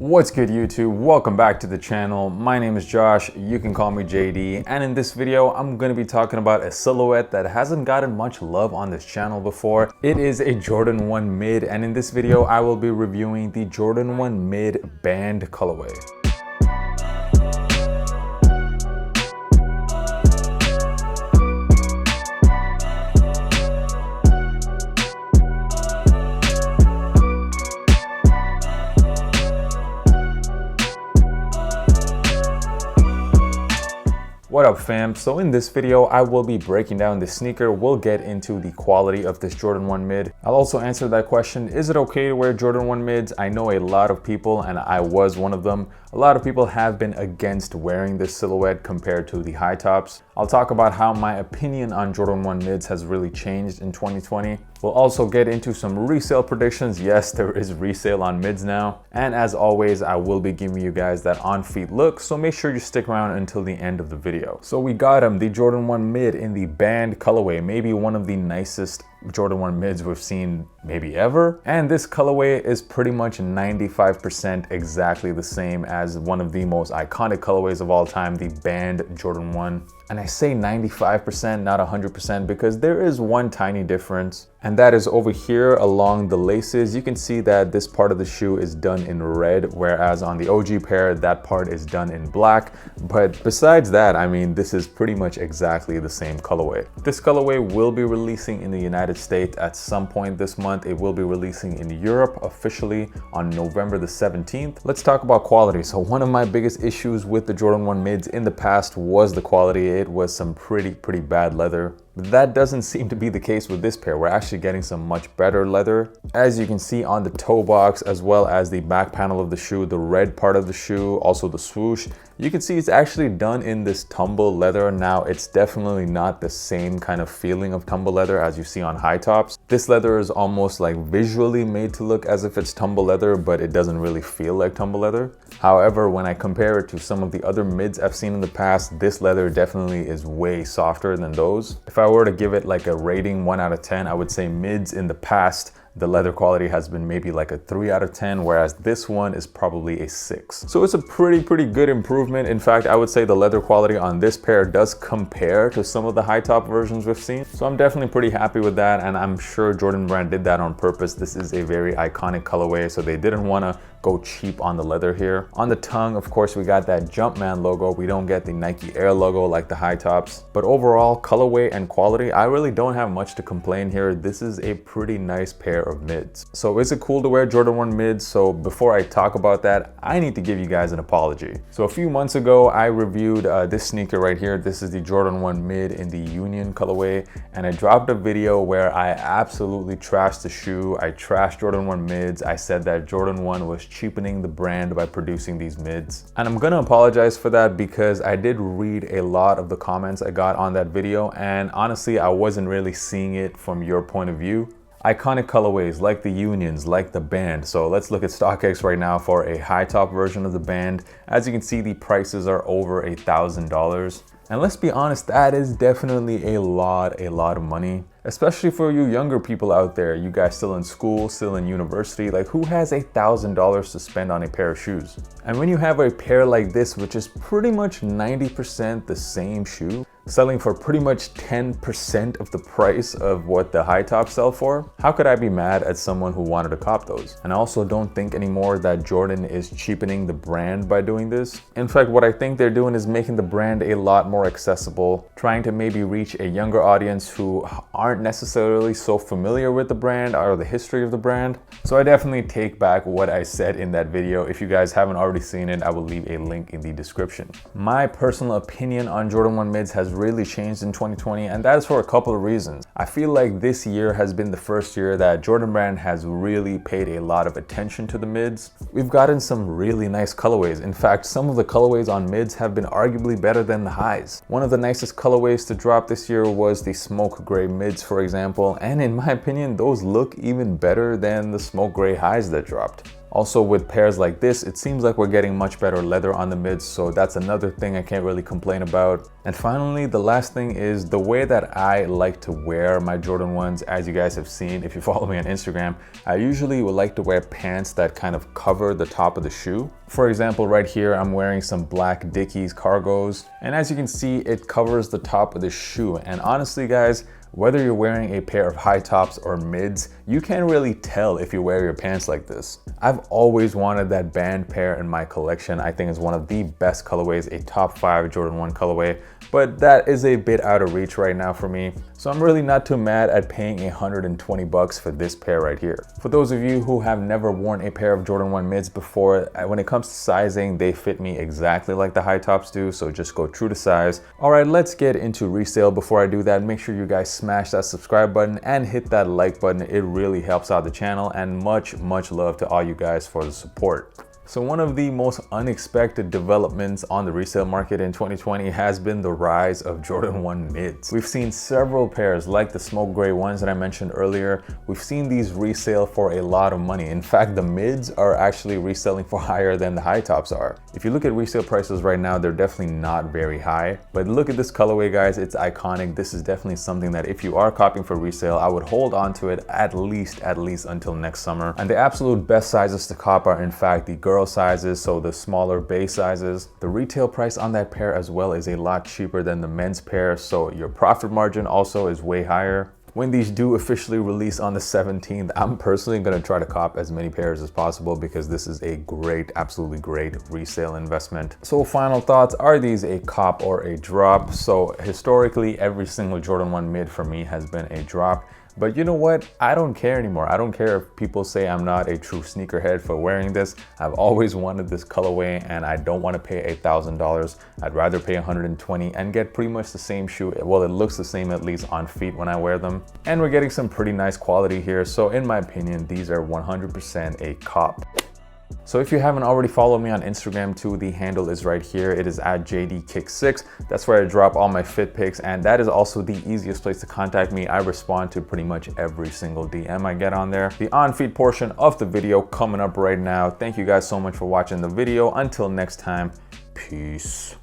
What's good YouTube? Welcome back to the channel. My name is Josh, you can call me JD, and in this video I'm going to be talking about a silhouette that hasn't gotten much love on this channel before. It is a Jordan 1 Mid, and in this video I will be reviewing the Jordan 1 Mid Band colorway. What up fam? So in this video I will be breaking down the sneaker. We'll get into the quality of this Jordan 1 Mid. I'll also answer that question, is it okay to wear Jordan 1 Mids? I know a lot of people, and I was one of them, a lot of people have been against wearing this silhouette compared to the high tops. I'll talk about how my opinion on Jordan 1 Mids has really changed in 2020. We'll also get into some resale predictions. Yes, there is resale on mids now. And as always, I will be giving you guys that on-feet look, so make sure you stick around until the end of the video. So we got him, the Jordan 1 Mid in the Band colorway, maybe one of the nicest Jordan 1 Mids we've seen maybe ever. And this colorway is pretty much 95% exactly the same as one of the most iconic colorways of all time, the Band Jordan 1. And I say 95%, not 100%, because there is one tiny difference, and that is over here along the laces. You can see that this part of the shoe is done in red, whereas on the OG pair, that part is done in black. But besides that, I mean, this is pretty much exactly the same colorway. This colorway will be releasing in the United States at some point this month. It will be releasing in Europe officially on November the 17th. Let's talk about quality. So one of my biggest issues with the Jordan 1 Mids in the past was the quality. It was some pretty bad leather. That doesn't seem to be the case with this pair. We're actually getting some much better leather. As you can see on the toe box, as well as the back panel of the shoe, the red part of the shoe, also the swoosh, you can see it's actually done in this tumble leather. Now, it's definitely not the same kind of feeling of tumble leather as you see on high tops. This leather is almost like visually made to look as if it's tumble leather, but it doesn't really feel like tumble leather. However, when I compare it to some of the other mids I've seen in the past, this leather definitely is way softer than those. If I were to give it like a rating 1 out of 10, I would say mids in the past, the leather quality has been maybe like a 3 out of 10, whereas this one is probably a 6. So it's a pretty good improvement. In fact, I would say the leather quality on this pair does compare to some of the high top versions we've seen. So I'm definitely pretty happy with that, and I'm sure Jordan Brand did that on purpose. This is a very iconic colorway, so they didn't want to go cheap on the leather here. On the tongue, of course, we got that Jumpman logo. We don't get the Nike Air logo like the high tops. But overall, colorway and quality, I really don't have much to complain here. This is a pretty nice pair of mids. So is it cool to wear Jordan 1 Mids? So before I talk about that, I need to give you guys an apology. So a few months ago, I reviewed this sneaker right here. This is the Jordan 1 Mid in the Union colorway, and I dropped a video where I absolutely trashed the shoe. I trashed Jordan 1 Mids. I said that Jordan 1 was cheapening the brand by producing these mids. And I'm gonna apologize for that because I did read a lot of the comments I got on that video, and honestly, I wasn't really seeing it from your point of view. Iconic colorways like the Unions, like the Band. So let's look at StockX right now for a high top version of the Band. As you can see, the prices are over $1,000. And let's be honest, that is definitely a lot of money. Especially for you younger people out there, you guys still in school, still in university, like who has $1,000 to spend on a pair of shoes? And when you have a pair like this, which is pretty much 90% the same shoe, selling for pretty much 10% of the price of what the high tops sell for, how could I be mad at someone who wanted to cop those? And I also don't think anymore that Jordan is cheapening the brand by doing this. In fact, what I think they're doing is making the brand a lot more accessible, trying to maybe reach a younger audience who aren't necessarily so familiar with the brand or the history of the brand. So I definitely take back what I said in that video. If you guys haven't already seen it, I will leave a link in the description. My personal opinion on Jordan 1 Mids has really changed in 2020, and that is for a couple of reasons. I feel like this year has been the first year that Jordan Brand has really paid a lot of attention to the mids. We've gotten some really nice colorways. In fact, some of the colorways on mids have been arguably better than the highs. One of the nicest colorways to drop this year was the smoke gray mids, for example, and in my opinion, those look even better than the smoke gray highs that dropped. Also with pairs like this, it seems like we're getting much better leather on the mids, so that's another thing I can't really complain about. And finally, the last thing is the way that I like to wear my Jordan 1s. As you guys have seen, if you follow me on Instagram, I usually would like to wear pants that kind of cover the top of the shoe. For example, right here, I'm wearing some black Dickies cargos, and as you can see, it covers the top of the shoe. And honestly, guys, whether you're wearing a pair of high tops or mids, you can't really tell if you wear your pants like this. I've always wanted that band pair in my collection. I think it's one of the best colorways, a top 5 Jordan 1 colorway, but that is a bit out of reach right now for me. So I'm really not too mad at paying $120 for this pair right here. For those of you who have never worn a pair of Jordan 1 mids before, when it comes to sizing, they fit me exactly like the high tops do, so just go true to size. All right, let's get into resale. Before I do that, make sure you guys smash that subscribe button and hit that like button. It really helps out the channel, and much love to all you guys for the support. So one of the most unexpected developments on the resale market in 2020 has been the rise of Jordan 1 mids. We've seen several pairs like the smoke gray ones that I mentioned earlier. We've seen these resale for a lot of money. In fact, the mids are actually reselling for higher than the high tops are. If you look at resale prices right now, they're definitely not very high. But look at this colorway, guys. It's iconic. This is definitely something that if you are copying for resale, I would hold on to it at least until next summer. And the absolute best sizes to cop are in fact the girl sizes, so the smaller base sizes. The retail price on that pair as well is a lot cheaper than the men's pair, so your profit margin also is way higher. When these do officially release on the 17th, I'm personally going to try to cop as many pairs as possible because this is a great, absolutely great resale investment. So final thoughts, are these a cop or a drop? So historically, every single Jordan 1 mid for me has been a drop. But you know what? I don't care anymore. I don't care if people say I'm not a true sneakerhead for wearing this. I've always wanted this colorway and I don't want to pay $1,000. I'd rather pay $120 and get pretty much the same shoe. Well, it looks the same at least on feet when I wear them. And we're getting some pretty nice quality here. So in my opinion, these are 100% a cop. So if you haven't already followed me on Instagram too, the handle is right here. It is at JDKick6. That's where I drop all my fit pics, and that is also the easiest place to contact me. I respond to pretty much every single DM I get on there. The on-feet portion of the video coming up right now. Thank you guys so much for watching the video. Until next time, peace.